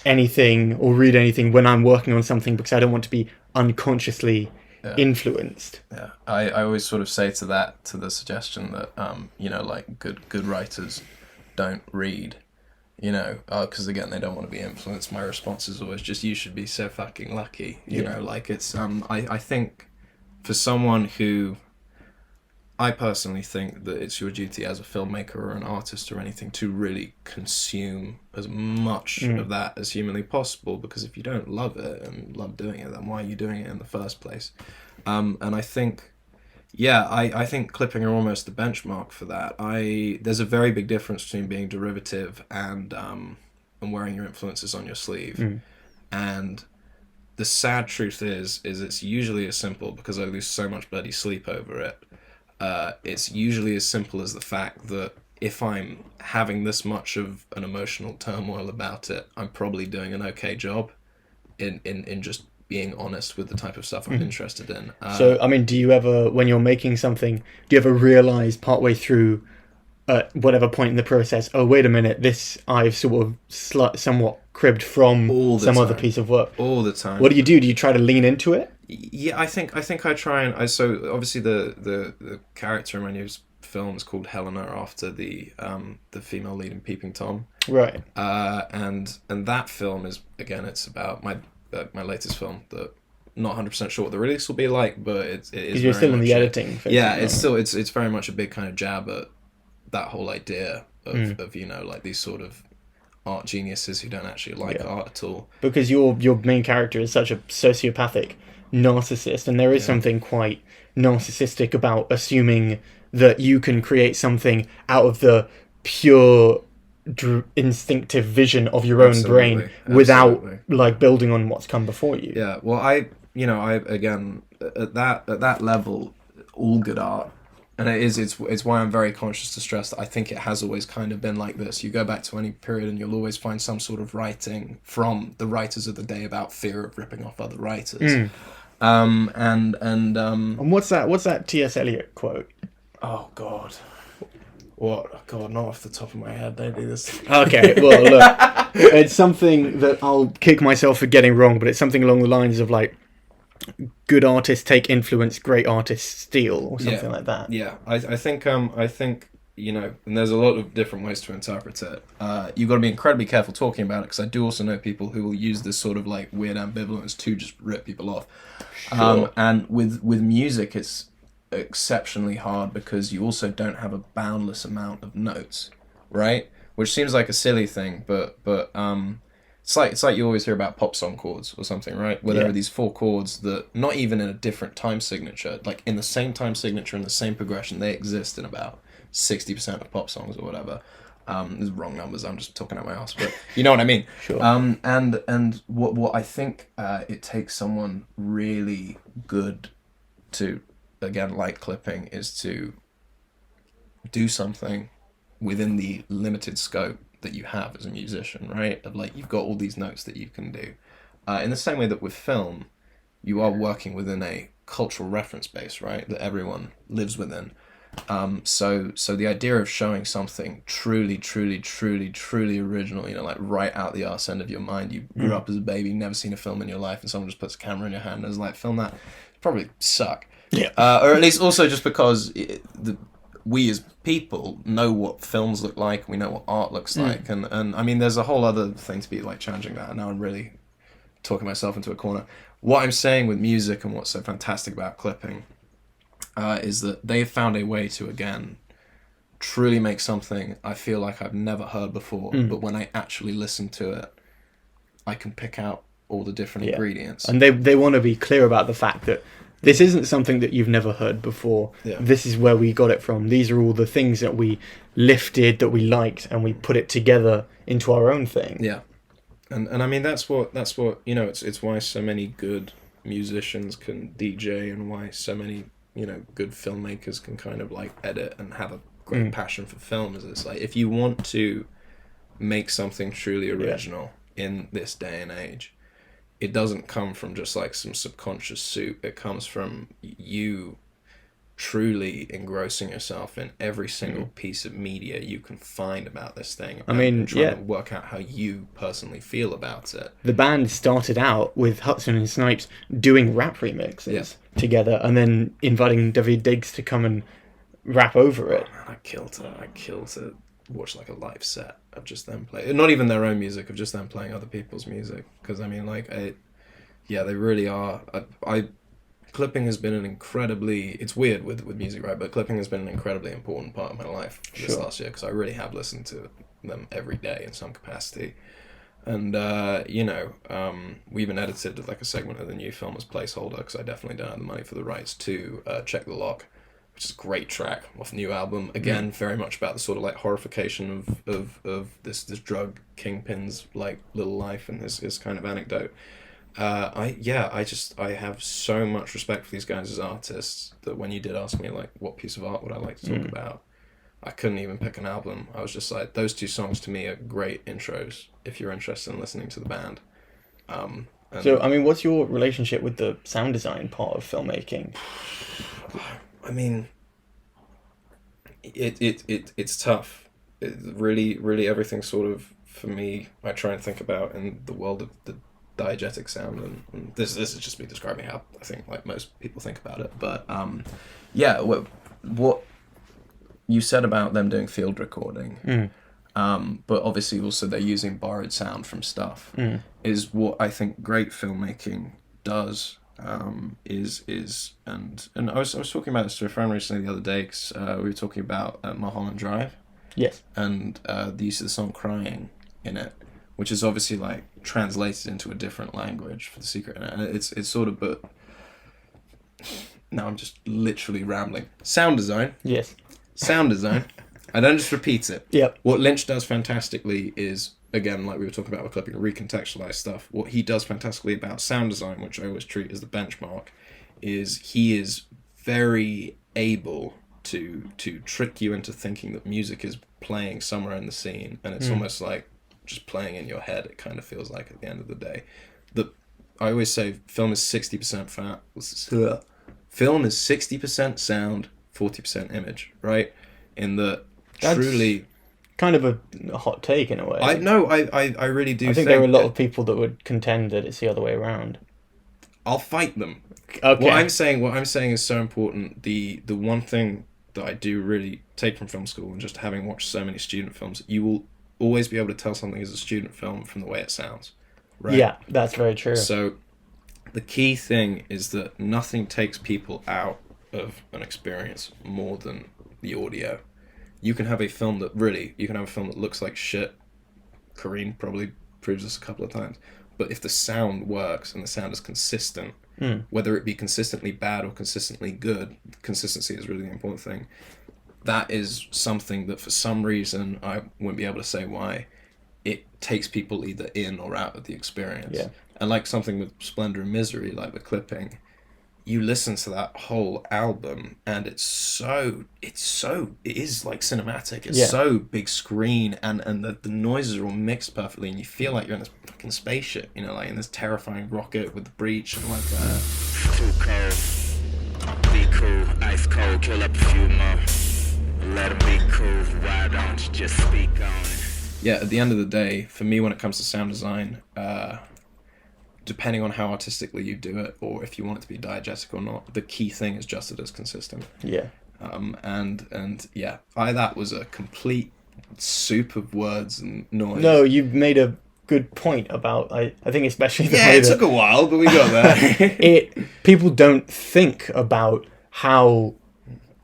anything or read anything when I'm working on something because I don't want to be unconsciously influenced. Yeah, I always sort of say to the suggestion that, like good writers don't read, because again, they don't want to be influenced. My response is always just, you should be so fucking lucky, you know, like it's, I think for someone who, I personally think that it's your duty as a filmmaker or an artist or anything to really consume as much of that as humanly possible, because if you don't love it and love doing it, then why are you doing it in the first place? And I think, I think Clipping are almost the benchmark for that. There's a very big difference between being derivative and wearing your influences on your sleeve. And the sad truth is it's usually as simple, because I lose so much bloody sleep over it. It's usually as simple as the fact that if I'm having this much of an emotional turmoil about it, I'm probably doing an okay job in just being honest with the type of stuff I'm interested in. So, I mean, do you ever, when you're making something, do you ever realize partway through, at whatever point in the process, oh, wait a minute, this I've sort of somewhat cribbed from some other piece of work? All the time. What do you do? Do you try to lean into it? Yeah, I think I try and so obviously the character in my new film is called Helena after the female lead in Peeping Tom. Right. And that film is, again, it's about my latest film that not 100% sure what the release will be like, but it is. You're still in the editing phase. Yeah, it's still it's very much a big kind of jab at that whole idea of you know, like these sort of art geniuses who don't actually like art at all. Because your main character is such a sociopathic narcissist, and there is something quite narcissistic about assuming that you can create something out of the pure instinctive vision of your own brain without like building on what's come before you. Yeah, well, I again at that level, all good art, and it's why I'm very conscious to stress that I think it has always kind of been like this. You go back to any period and you'll always find some sort of writing from the writers of the day about fear of ripping off other writers. And what's that T.S. Eliot quote? Oh God. What? Oh, God, not off the top of my head. Don't do this. Okay, well, look, it's something that I'll kick myself for getting wrong, but it's something along the lines of like, good artists take influence, great artists steal, or something like that. Yeah, I think you know, and there's a lot of different ways to interpret it. You've got to be incredibly careful talking about it, because I do also know people who will use this sort of like weird ambivalence to just rip people off. Sure. And with music, it's exceptionally hard because you also don't have a boundless amount of notes, right? Which seems like a silly thing, but it's like you always hear about pop song chords or something, right? Where there are these 4 chords that not even in a different time signature, like in the same time signature and the same progression, they exist in about 60% of pop songs or whatever. These are wrong numbers. I'm just talking out my ass, but you know what I mean. Sure. And what I think it takes someone really good to, again, like clipping, is to do something within the limited scope that you have as a musician, right? Of like, you've got all these notes that you can do. In the same way that with film, you are working within a cultural reference base, right? That everyone lives within. So the idea of showing something truly original, you know, like right out the arse end of your mind. You grew up as a baby, never seen a film in your life, and someone just puts a camera in your hand and is like, film that. Probably suck. Yeah. Or at least also just because we as people know what films look like, we know what art looks like, and I mean, there's a whole other thing to be like challenging that, and now I'm really talking myself into a corner. What I'm saying with music and what's so fantastic about clipping is that they've found a way to, again, truly make something I feel like I've never heard before, but when I actually listen to it, I can pick out all the different ingredients. And they want to be clear about the fact that this isn't something that you've never heard before. Yeah. This is where we got it from. These are all the things that we lifted, that we liked, and we put it together into our own thing. Yeah. And I mean, that's what you know, it's why so many good musicians can DJ, and why so many, you know, good filmmakers can kind of like edit and have a great passion for film. Is it's like, if you want to make something truly original in this day and age, it doesn't come from just like some subconscious soup. It comes from you truly engrossing yourself in every single piece of media you can find about this thing. I mean, and trying to work out how you personally feel about it. The band started out with Hudson and Snipes doing rap remixes together, and then inviting David Diggs to come and rap over it. Oh, man, I killed to watch like a live set of just them play, not even their own music, of just them playing other people's music. Because I mean, like, they really are. Clipping has been an incredibly, it's weird with music, right? But clipping has been an incredibly important part of my life this last year, because I really have listened to them every day in some capacity. And, you know, we even edited like a segment of the new film as placeholder, because I definitely don't have the money for the rights to Check the Lock, which is a great track off the new album. Again, very much about the sort of like horrification of this drug kingpin's like little life and his kind of anecdote. I have so much respect for these guys as artists that when you did ask me like what piece of art would I like to talk about, I couldn't even pick an album. I was just like, those two songs to me are great intros if you're interested in listening to the band. So, I mean, what's your relationship with the sound design part of filmmaking? I mean, it's tough. Really everything sort of, for me, I try and think about in the world of the diegetic sound, and this is just me describing how I think like most people think about it. But yeah, what you said about them doing field recording, but obviously also they're using borrowed sound from stuff, is what I think great filmmaking does. And I was talking about this to a friend recently the other day, because we were talking about Mulholland Drive. Yes. And the use of the song "Crying" in it, which is obviously like translated into a different language for the secret. And it's sort of, but now I'm just literally rambling. Sound design. Yes. Sound design. I don't just repeat it. Yep. What Lynch does fantastically is, again, like we were talking about with clipping, recontextualize stuff. What he does fantastically about sound design, which I always treat as the benchmark, is he is very able to trick you into thinking that music is playing somewhere in the scene, and it's almost like just playing in your head. It kind of feels like at the end of the day. I always say film is 60% film is 60% sound, 40% image, right? In the That's truly kind of a hot take in a way. I really do I think there are a lot of people that would contend that it's the other way around. I'll fight them. Okay. What I'm saying is so important. The one thing that I do really take from film school, and just having watched so many student films, you will always be able to tell something as a student film from the way it sounds. Right? Yeah, that's very true. So the key thing is that nothing takes people out of an experience more than the audio. You can have a film that looks like shit. Kareen probably proves this a couple of times. But if the sound works and the sound is consistent, whether it be consistently bad or consistently good, consistency is really the important thing. That is something that for some reason, I wouldn't be able to say why, it takes people either in or out of the experience. Yeah. And like something with Splendor and Misery, like the clipping, you listen to that whole album and it is like cinematic. It's so big screen, and the noises are all mixed perfectly, and you feel like you're in this fucking spaceship, you know, like in this terrifying rocket with the breach and like that. Too cold, be cool, ice cold, kill up a few more, let 'em be cool, why don't you just speak on it? Yeah, at the end of the day, for me, when it comes to sound design, depending on how artistically you do it, or if you want it to be diegetic or not, the key thing is just that it's consistent. Yeah. And yeah, that was a complete soup of words and noise. No, you made a good point about, I think especially the yeah, way it took a while, but we got there. People don't think about how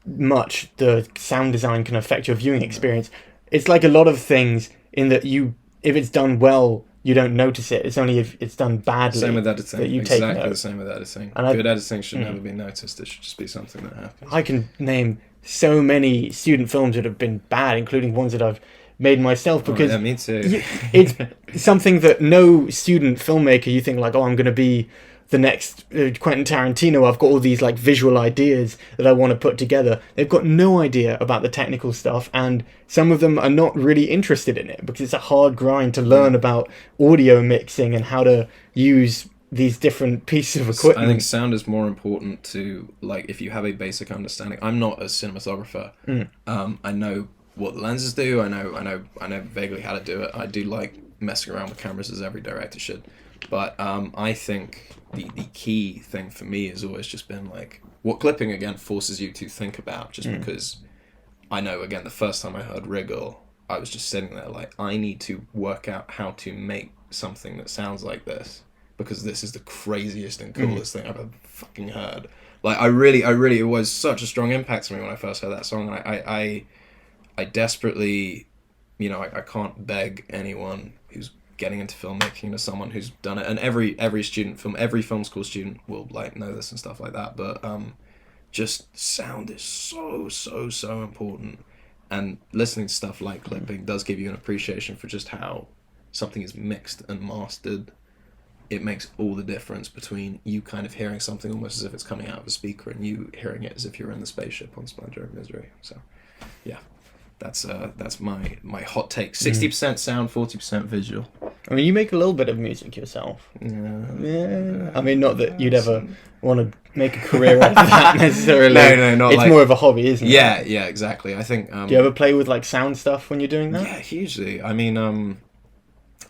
much the sound design can affect your viewing experience. It's like a lot of things in that if it's done well, you don't notice it. It's only if it's done badly Same with editing. that you exactly take note. the same with editing. And Good editing should never be noticed. It should just be something that happens. I can name so many student films that have been bad, including ones that I've made myself, because me too. it's something that no student filmmaker, you think like, oh, I'm going to be the next Quentin Tarantino. I've got all these like visual ideas that I want to put together. They've got no idea about the technical stuff, and some of them are not really interested in it because it's a hard grind to learn about audio mixing and how to use these different pieces of equipment. I think sound is more important to, like, if you have a basic understanding. I'm not a cinematographer. I know what the lenses do. I know vaguely how to do it. I do like messing around with cameras, as every director should. But I think the key thing for me has always just been like what clipping again forces you to think about, just because I know, again, the first time I heard Wriggle, I was just sitting there like, I need to work out how to make something that sounds like this, because this is the craziest and coolest thing I've ever fucking heard. Like, I really, it was such a strong impact to me when I first heard that song. And I desperately, you know, I can't beg anyone who's getting into filmmaking, you know, someone who's done it, and every film school student will like know this and stuff like that, but just sound is so important, and listening to stuff like clipping does give you an appreciation for just how something is mixed and mastered. It makes all the difference between you kind of hearing something almost as if it's coming out of a speaker and you hearing it as if you're in the spaceship on Splendor and Misery. So yeah. that's my hot take. 60% sound, 40% visual. I mean, you make a little bit of music yourself. Yeah. I mean, not that you'd ever want to make a career out of that necessarily. No, not it's like, more of a hobby, isn't it? Yeah, exactly. I think. Do you ever play with like sound stuff when you're doing that? Yeah, hugely. I mean,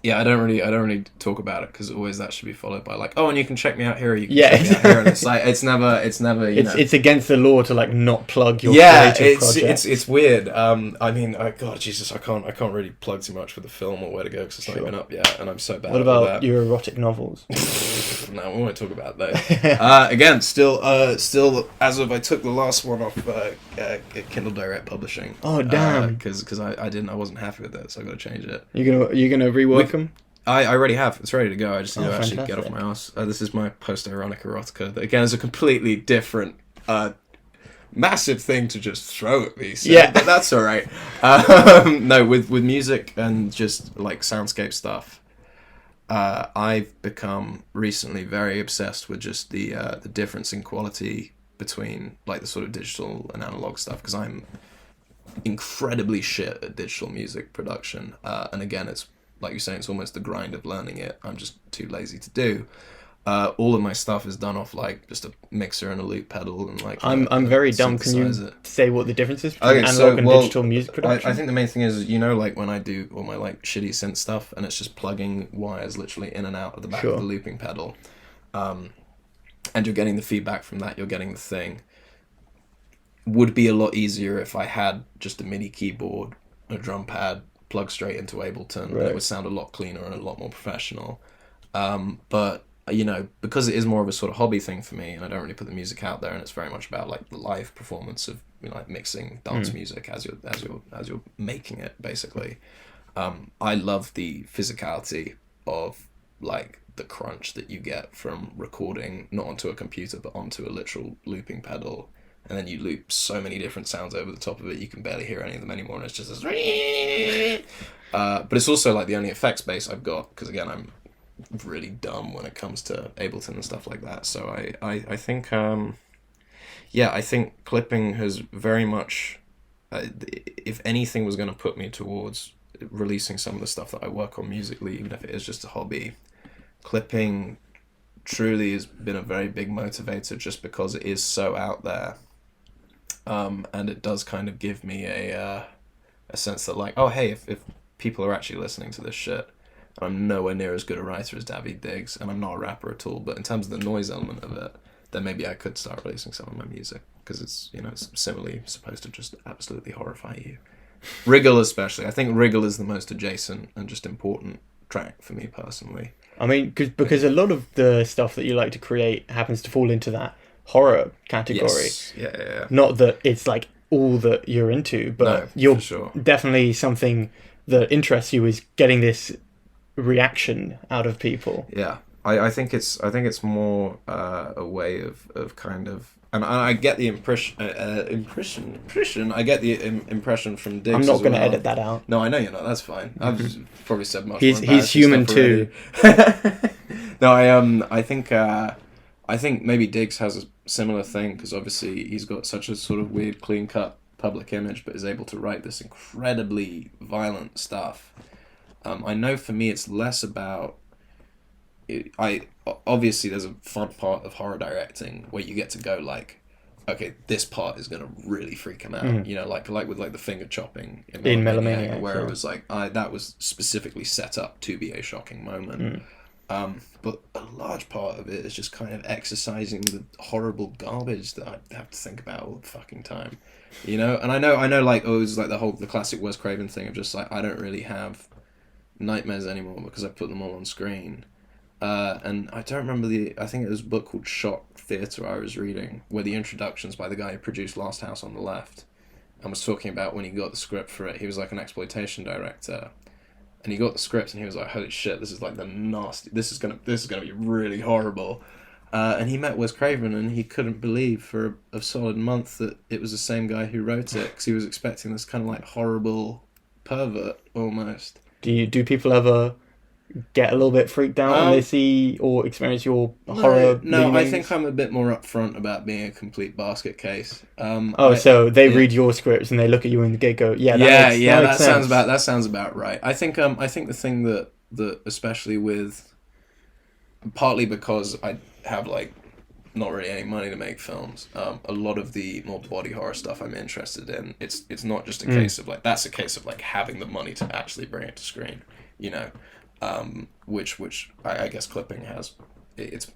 yeah, I don't really talk about it because always that should be followed by like, oh, and you can check me out here. Or you can check me out here. And it's like it's never. It's against the law to like not plug your creative project. It's weird. I mean, God, Jesus, I can't really plug too much with the film or where to go because it's not even up yet, and I'm so bad. What at about that. your erotic novels? No, we won't talk about those. Again, still, as of I took the last one off Kindle Direct Publishing. Oh damn! Because I wasn't happy with it, so I got to change it. You're gonna rework them? I already have. It's ready to go. I just need to actually fantastic. get off my ass. This is my post-ironic erotica. That again is a completely different, massive thing to just throw at me. So, Yeah, but that's all right. No, with music and just like soundscape stuff. I've become recently very obsessed with just the difference in quality between like the sort of digital and analog stuff because I'm incredibly shit at digital music production. And again, it's like you're saying, it's almost the grind of learning it. I'm just too lazy to do. All of my stuff is done off like just a mixer and a loop pedal and like. I'm very dumb. Can you say what the difference is between analog and digital music production? I think the main thing is like when I do all my like shitty synth stuff and it's just plugging wires literally in and out of the back of the looping pedal, and you're getting the feedback from that. You're getting the thing. Would be a lot easier if I had just a MIDI keyboard, a drum pad, plug straight into Ableton. Right. And it would sound a lot cleaner and a lot more professional. But because it is more of a sort of hobby thing for me, and I don't really put the music out there, and it's very much about like the live performance of like mixing dance music as you're making it basically. I love the physicality of like the crunch that you get from recording not onto a computer but onto a literal looping pedal, and then you loop so many different sounds over the top of it you can barely hear any of them anymore, and it's just this. But it's also like the only effects base I've got because again I'm really dumb when it comes to Ableton and stuff like that. So I think I think clipping has very much if anything was going to put me towards releasing some of the stuff that I work on musically, even if it is just a hobby, clipping truly has been a very big motivator just because it is so out there, and it does kind of give me a sense that like, oh hey, if people are actually listening to this shit. I'm nowhere near as good a writer as David Diggs, and I'm not a rapper at all, but in terms of the noise element of it, then maybe I could start releasing some of my music, because it's, it's similarly supposed to just absolutely horrify you. Wriggle especially. I think Wriggle is the most adjacent and just important track for me personally. I mean, because a lot of the stuff that you like to create happens to fall into that horror category. Yes. Yeah. Not that it's like all that you're into, but you're definitely something that interests you is getting this reaction out of people. Yeah, I think it's more a way of kind of, and I get the impression. I get the impression from Diggs. I'm not going to edit that out. No, I know you're not. That's fine. I've probably said much. He's human too. No, I think maybe Diggs has a similar thing because obviously he's got such a sort of weird, clean cut public image, but is able to write this incredibly violent stuff. I know for me it's less about obviously there's a fun part of horror directing where you get to go like, okay, this part is gonna really freak him out, like with like the finger chopping in Melamania, where it was like that was specifically set up to be a shocking moment. But a large part of it is just kind of exercising the horrible garbage that I have to think about all the fucking time, and I know like it was like the classic Wes Craven thing of just like I don't really have nightmares anymore because I put them all on screen, and I don't remember I think it was a book called Shock Theatre I was reading where the introduction's by the guy who produced Last House on the Left and was talking about when he got the script for it. He was like an exploitation director, and he got the script and he was like, holy shit, this is like the nasty, this is gonna be really horrible, and he met Wes Craven and he couldn't believe for a solid month that it was the same guy who wrote it because he was expecting this kind of like horrible pervert almost. Do people ever get a little bit freaked out when they see or experience your horror? No, I leanings? think I'm a bit more upfront about being a complete basket case. So they read your scripts and they look at you and they go, that makes sense. that sounds about right. I think the thing that especially with, partly because I have like not really any money to make films, a lot of the more body horror stuff I'm interested in, it's not just a case of like, that's a case of like having the money to actually bring it to screen, you know, which I guess clipping has. It's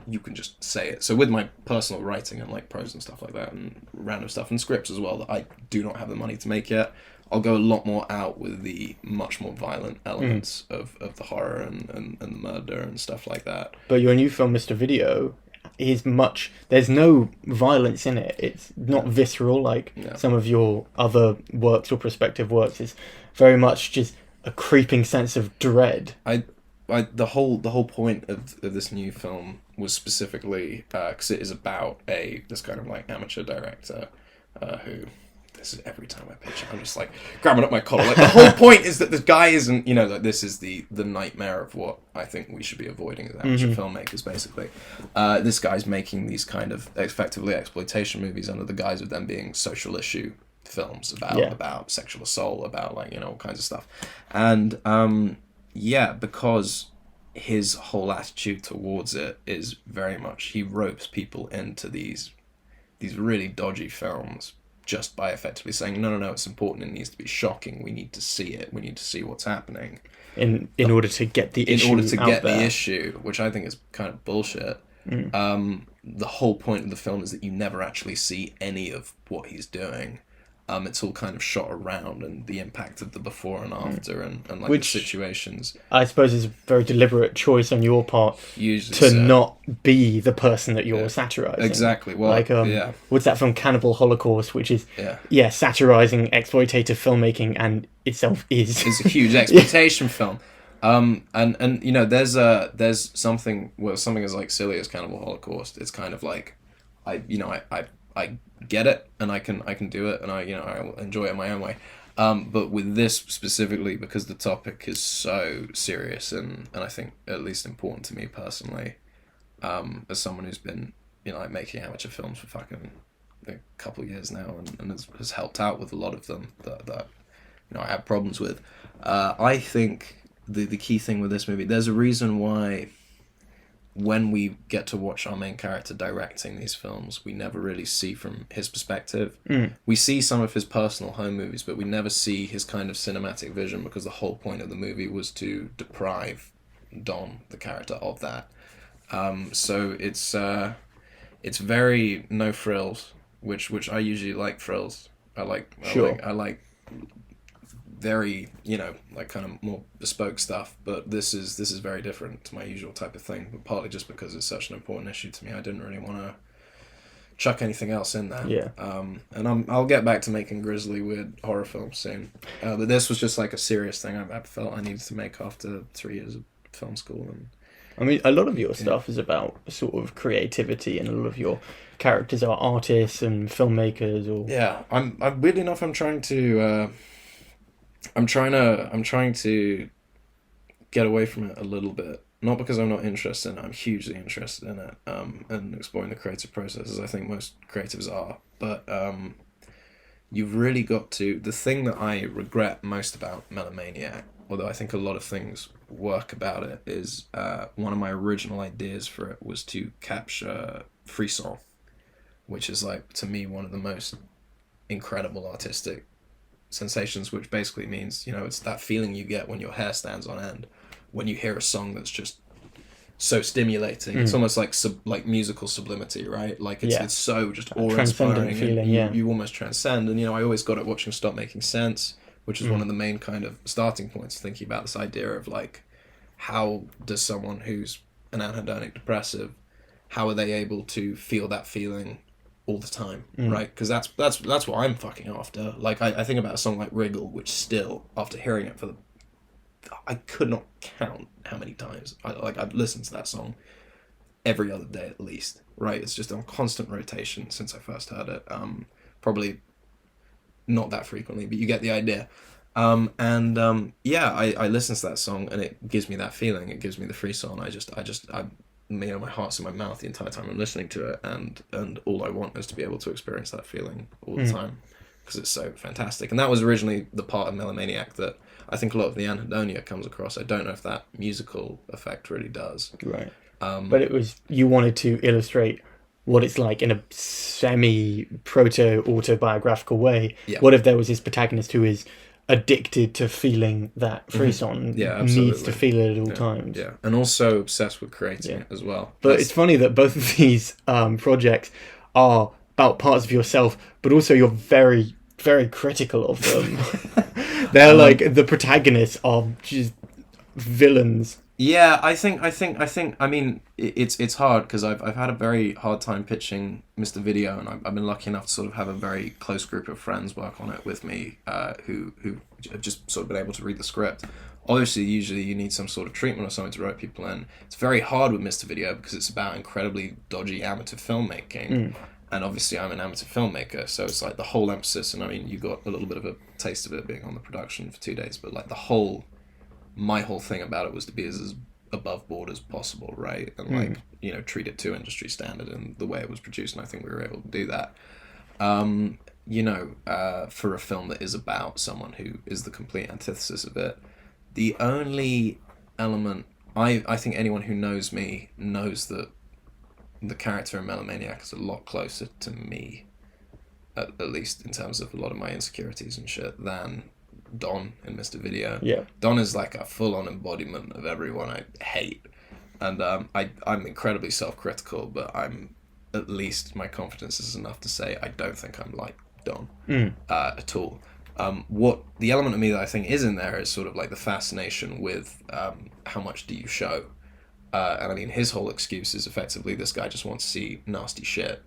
you can just say it. So with my personal writing and like prose and stuff like that and random stuff and scripts as well that I do not have the money to make yet, I'll go a lot more out with the much more violent elements of the horror and the murder and stuff like that. But your new film, Mr. Video, there's no violence in it. It's not visceral like some of your other works or prospective works. It's very much just a creeping sense of dread. The whole point of this new film was specifically because it is about this kind of like amateur director who, this is every time I pitch it, I'm just like grabbing up my collar. Like the whole point is that the guy isn't, you know, like this is the nightmare of what I think we should be avoiding as amateur filmmakers. Basically, this guy's making these kind of effectively exploitation movies under the guise of them being social issue films about sexual assault, about like, you know, all kinds of stuff, and because his whole attitude towards it is very much, he ropes people into these really dodgy films just by effectively saying, no, it's important, it needs to be shocking, we need to see it, we need to see what's happening. In order to get the issue in order to out get there. the issue, which I think is kind of bullshit. The whole point of the film is that you never actually see any of what he's doing. It's all kind of shot around and the impact of the before and after and like the situations. I suppose is a very deliberate choice on your part Usually to not be the person that you're satirizing. Exactly. Well, like, what's that film, Cannibal Holocaust, which is satirizing exploitative filmmaking and itself is it's a huge exploitation film. And you know, there's something as like silly as Cannibal Holocaust. It's kind of like I get it and I can do it and I'll enjoy it in my own way. But with this specifically, because the topic is so serious and I think at least important to me personally, as someone who's been, you know, like making amateur films for fucking a couple of years now and has helped out with a lot of them that you know I have problems with. I think the key thing with this movie, there's a reason why when we get to watch our main character directing these films, we never really see from his perspective. We see some of his personal home movies, but we never see his kind of cinematic vision, because the whole point of the movie was to deprive Don, the character, of that. So it's very no frills, which I usually like frills. I like very, you know, like kind of more bespoke stuff, but this is very different to my usual type of thing, but partly just because it's such an important issue to me. I didn't really want to chuck anything else in there. And I'll get back to making grisly, weird horror films soon, but this was just like a serious thing I felt I needed to make after 3 years of film school. And I mean, a lot of your stuff is about sort of creativity, and a lot of your characters are artists and filmmakers. Or I'm weirdly enough, I'm trying to get away from it a little bit. Not because I'm not interested in it, I'm hugely interested in it, and exploring the creative process, as I think most creatives are. But you've really got to... The thing that I regret most about Melomaniac, although I think a lot of things work about it, is one of my original ideas for it was to capture frisson, which is, like, to me, one of the most incredible artistic sensations, which basically means, you know, it's that feeling you get when your hair stands on end when you hear a song that's just so stimulating. It's almost like musical sublimity, right? Like it's so just awe-inspiring feeling, you almost transcend. And, you know, I always got it watching Stop Making Sense, which is one of the main kind of starting points, thinking about this idea of like, how does someone who's an anhedonic depressive, how are they able to feel that feeling all the time, right? Because that's what I'm fucking after. Like, I think about a song like Wriggle, which still, after hearing it I could not count how many times I've listened to that song every other day at least, right? It's just on constant rotation since I first heard it. Probably not that frequently, but you get the idea. I listen to that song and it gives me that feeling. It gives me the frisson. My heart's in my mouth the entire time I'm listening to it, and all I want is to be able to experience that feeling all the time, because it's so fantastic. And that was originally the part of Melomaniac that I think a lot of the anhedonia comes across. I don't know if that musical effect really does. Right. But it was, you wanted to illustrate what it's like in a semi-proto-autobiographical way. Yeah. What if there was this protagonist who is addicted to feeling that frisson, needs to feel it at all times. Yeah, and also obsessed with creating it as well. But it's funny that both of these projects are about parts of yourself, but also you're very, very critical of them. They're like, the protagonists are just villains. Yeah, I mean, it's hard because I've had a very hard time pitching Mr. Video, and I've been lucky enough to sort of have a very close group of friends work on it with me, who have just sort of been able to read the script. Obviously, usually you need some sort of treatment or something to rope people in. It's very hard with Mr. Video because it's about incredibly dodgy amateur filmmaking. And obviously I'm an amateur filmmaker, so it's like the whole emphasis, and I mean, you got a little bit of a taste of it being on the production for 2 days, but like my whole thing about it was to be as above board as possible, right? And like, treat it to industry standard in the way it was produced, and I think we were able to do that. For a film that is about someone who is the complete antithesis of it, the only element, I think anyone who knows me knows that the character in Melomaniac is a lot closer to me, at least in terms of a lot of my insecurities and shit, than Don in Mr. Video. Yeah. Don is like a full-on embodiment of everyone I hate. And I'm incredibly self-critical, but at least my confidence is enough to say I don't think I'm like Don at all. What the element of me that I think is in there is sort of like the fascination with how much do you show? And I mean, his whole excuse is effectively this guy just wants to see nasty shit.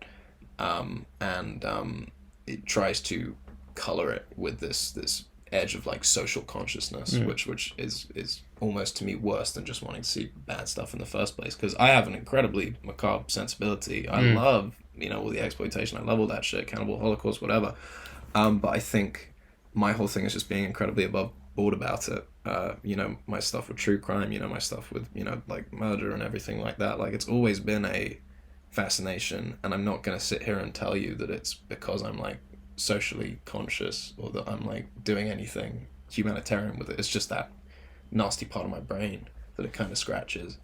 It tries to color it with this edge of like social consciousness, which is almost to me worse than just wanting to see bad stuff in the first place, because I have an incredibly macabre sensibility. I love all the exploitation, I love all that shit, cannibal holocaust, whatever, but I think my whole thing is just being incredibly above bored about it. My stuff with true crime, my stuff with like murder and everything like that, like it's always been a fascination, and I'm not going to sit here and tell you that it's because I'm like socially conscious or that I'm like doing anything humanitarian with it. It's just that nasty part of my brain that it kind of scratches.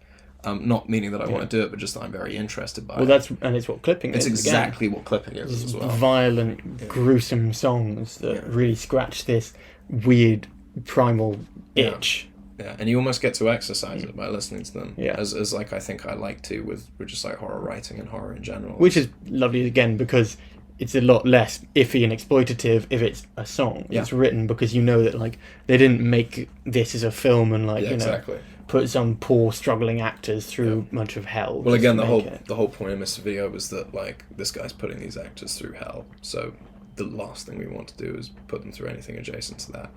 Not meaning that I want to do it, but just that I'm very interested by it. And it's what clipping is. It's exactly what clipping is as well. Violent, gruesome songs that really scratch this weird primal itch. Yeah, and you almost get to exercise it by listening to them. Yeah. As like I think I like to with just like horror writing and horror in general. Which is lovely again because it's a lot less iffy and exploitative if it's a song. Yeah. It's written because you know that like they didn't make this as a film and like exactly. Put some poor struggling actors through a bunch of hell. Well, again, the whole point of Mr. Video was that like this guy's putting these actors through hell, so the last thing we want to do is put them through anything adjacent to that.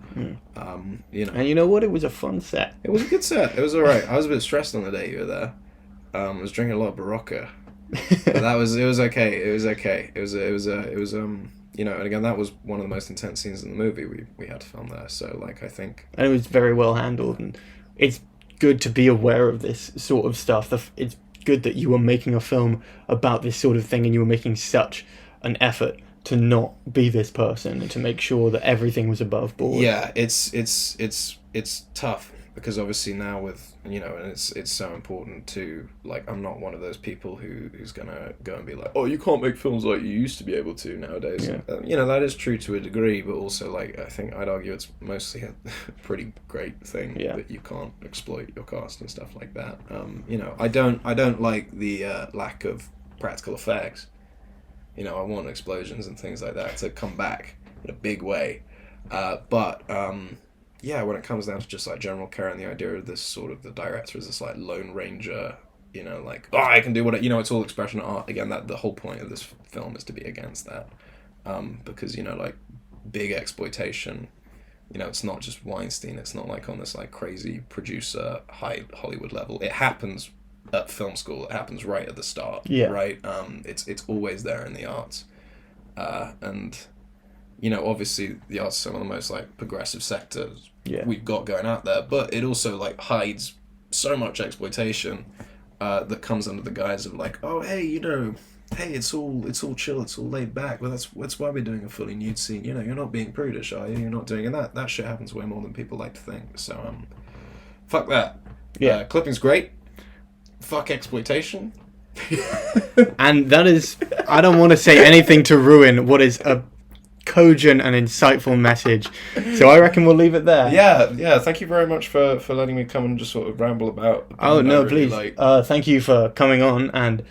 And you know what? It was a fun set. It was a good set. It was all right. I was a bit stressed on the day you were there. I was drinking a lot of Barocca, but it was okay. It was okay. It was and again, that was one of the most intense scenes in the movie we had to film there. So like I think, and it was very well handled, and it's good to be aware of this sort of stuff. It's good that you were making a film about this sort of thing, and you were making such an effort to not be this person and to make sure that everything was above board. Yeah, it's tough because obviously now with and it's so important to like I'm not one of those people who's gonna go and be like, oh, you can't make films like you used to be able to nowadays. Yeah. That is true to a degree, but also like I think I'd argue it's mostly a pretty great thing that you can't exploit your cast and stuff like that. I don't like the lack of practical effects. I want explosions and things like that to come back in a big way. But when it comes down to just like general care and the idea of this sort of the director as this like lone ranger, like, oh, I can do what it's all expression art. Again, that the whole point of this film is to be against that. Because, like big exploitation, it's not just Weinstein. It's not like on this like crazy producer high Hollywood level. It happens at film school. It happens right at the start. Yeah. Right. It's always there in the arts, and you know, obviously the arts are some of the most like progressive sectors Yeah. we've got going out there, but it also like hides so much exploitation that comes under the guise of like, oh hey, you know, hey, it's all chill, it's all laid back. Well, that's why we're doing a fully nude scene. You know, you're not being prudish, are you? You're not doing that. That shit happens way more than people like to think. So fuck that. Yeah. Clipping's great. Fuck exploitation. And that is, I don't want to say anything to ruin what is a cogent and insightful message. So I reckon we'll leave it there. Yeah. Thank you very much for letting me come and just sort of ramble about. Oh, no, really please. Thank you for coming on and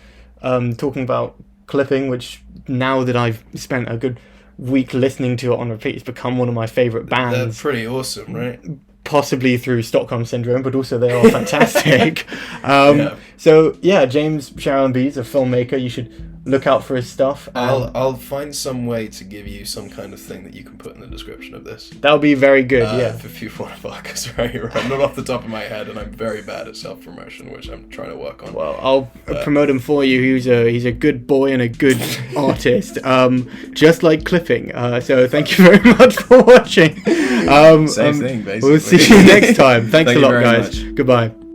talking about clipping, which now that I've spent a good week listening to it on repeat, it's become one of my favourite They're bands. pretty awesome, right? Possibly through Stockholm Syndrome, but also they are fantastic. Yeah. So, yeah, James Charalambides, a filmmaker. You should look out for his stuff. I'll find some way to give you some kind of thing that you can put in the description of this. That'll be very good, yeah. If you want to fuck us, right? I'm not off the top of my head, and I'm very bad at self-promotion, which I'm trying to work on. Well, I'll promote him for you. He's a good boy and a good artist, just like clipping. So thank you very much for watching. Same thing, basically. We'll see you next time. Thanks Thank a you lot, very guys. much. Goodbye.